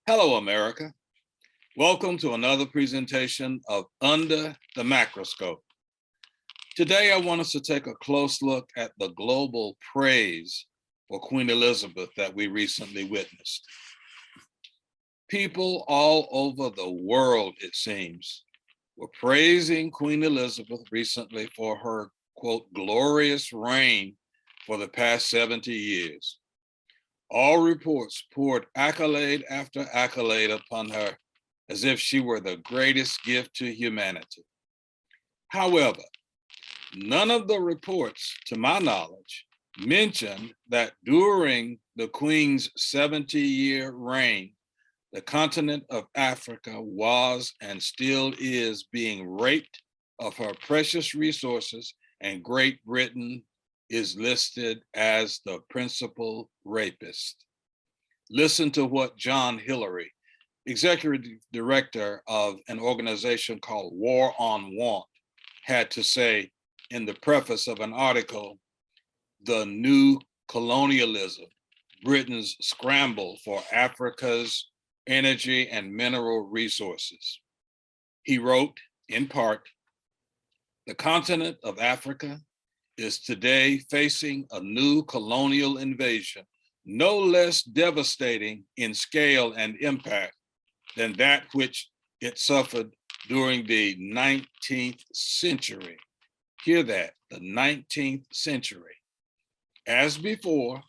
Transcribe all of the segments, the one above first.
Hello, America. Welcome to another presentation of Under the Macroscope. Today, I want us to take a close look at the global praise for Queen Elizabeth that we recently witnessed. People all over the world, it seems, were praising Queen Elizabeth recently for her, quote, glorious reign for the past 70 years. All reports poured accolade after accolade upon her as if she were the greatest gift to humanity. However, none of the reports, to my knowledge, mentioned that during the Queen's 70-year reign, the continent of Africa was and still is being raped of her precious resources, and Great Britain is listed as the principal rapist. Listen to what John Hillary, executive director of an organization called War on Want, had to say in the preface of an article, "The New Colonialism, Britain's Scramble for Africa's Energy and Mineral Resources." He wrote, in part, "The continent of Africa is today facing a new colonial invasion, no less devastating in scale and impact than that which it suffered during the 19th century. Hear that, the 19th century. As before,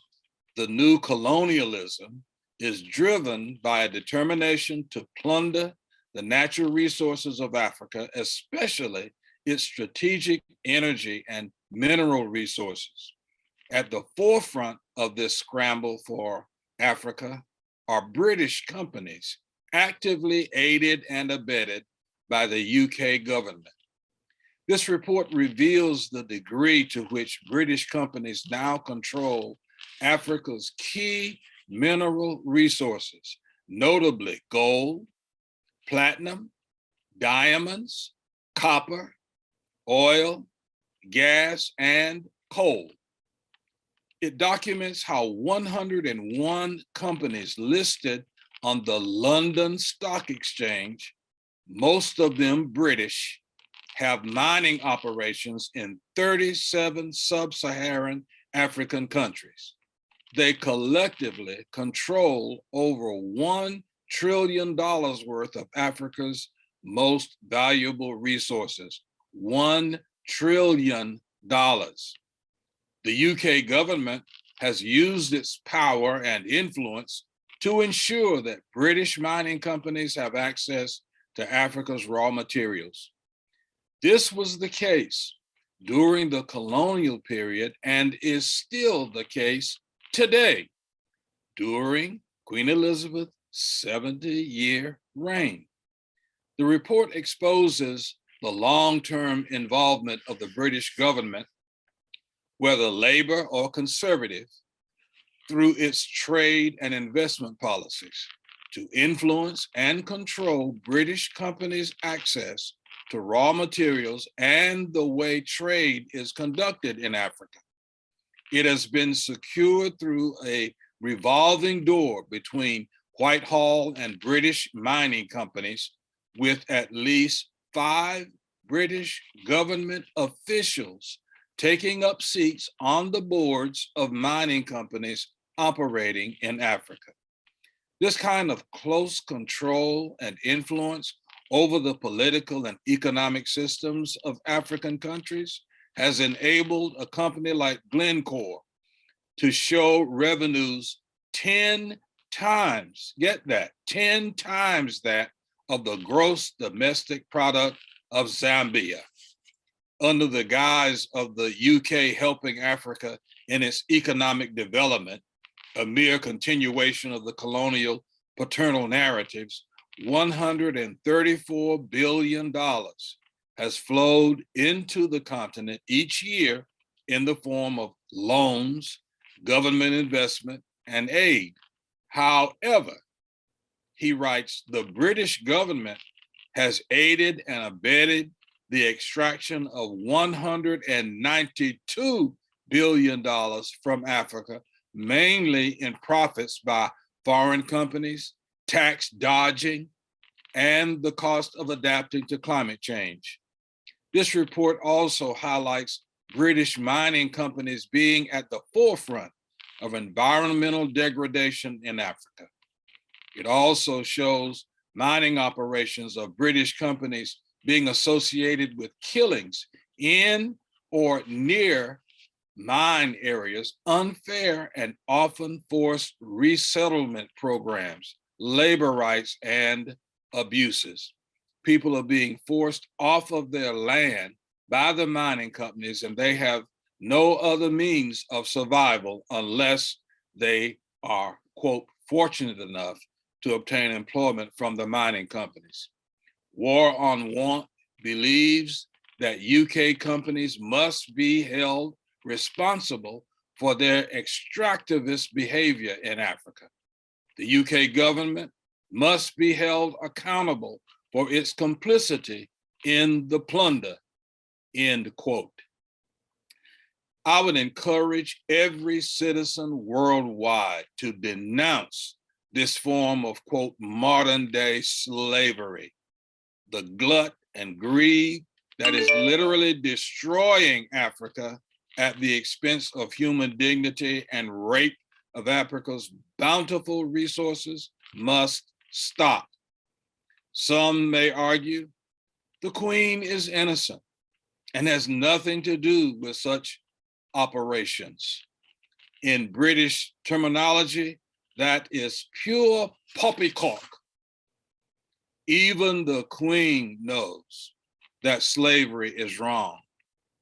the new colonialism is driven by a determination to plunder the natural resources of Africa, especially its strategic energy and mineral resources. At the forefront of this scramble for Africa are British companies actively aided and abetted by the UK government. This report reveals the degree to which British companies now control Africa's key mineral resources, notably gold, platinum, diamonds, copper, oil, gas, and coal. It documents how 101 companies listed on the London Stock Exchange, most of them British, have mining operations in 37 sub-Saharan African countries. They collectively control over $1 trillion worth of Africa's most valuable resources. $1 trillion. The UK government has used its power and influence to ensure that British mining companies have access to Africa's raw materials. This was the case during the colonial period and is still the case today during Queen Elizabeth's 70-year reign. The report exposes the long-term involvement of the British government, whether Labour or Conservative, through its trade and investment policies to influence and control British companies' access to raw materials and the way trade is conducted in Africa. It has been secured through a revolving door between Whitehall and British mining companies, with at least 5 British government officials taking up seats on the boards of mining companies operating in Africa. This kind of close control and influence over the political and economic systems of African countries has enabled a company like Glencore to show revenues 10 times, get that, 10 times that of the gross domestic product of Zambia, under the guise of the UK helping Africa in its economic development, a mere continuation of the colonial paternal narratives. $134 billion has flowed into the continent each year in the form of loans, government investment, and aid. However, he writes, the British government has aided and abetted the extraction of $192 billion from Africa, mainly in profits by foreign companies tax dodging, and the cost of adapting to climate change. This report also highlights British mining companies being at the forefront of environmental degradation in Africa. It also shows mining operations of British companies being associated with killings in or near mine areas, unfair and often forced resettlement programs, labor rights, and abuses. People are being forced off of their land by the mining companies, and they have no other means of survival unless they are, quote, fortunate enough to obtain employment from the mining companies. War on Want believes that UK companies must be held responsible for their extractivist behavior in Africa. The UK government must be held accountable for its complicity in the plunder, end quote. I would encourage every citizen worldwide to denounce this form of, quote, modern day slavery, the glut and greed that is literally destroying Africa at the expense of human dignity and rape of Africa's bountiful resources must stop. Some may argue the Queen is innocent and has nothing to do with such operations. In British terminology, that is pure poppycock. Even the Queen knows that slavery is wrong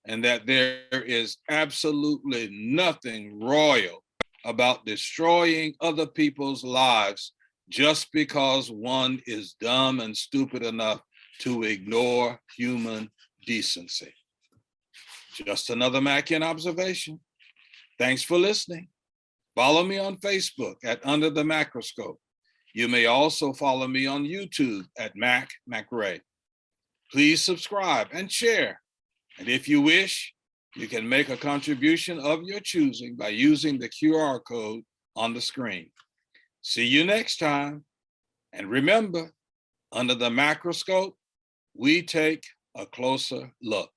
and that there is absolutely nothing royal about destroying other people's lives just because one is dumb and stupid enough to ignore human decency. Just another Mackian observation. Thanks for listening. Follow me on Facebook at Under the Macroscope. You may also follow me on YouTube at Mac McRae. Please subscribe and share. And if you wish, you can make a contribution of your choosing by using the QR code on the screen. See you next time. And remember, under the macroscope, we take a closer look.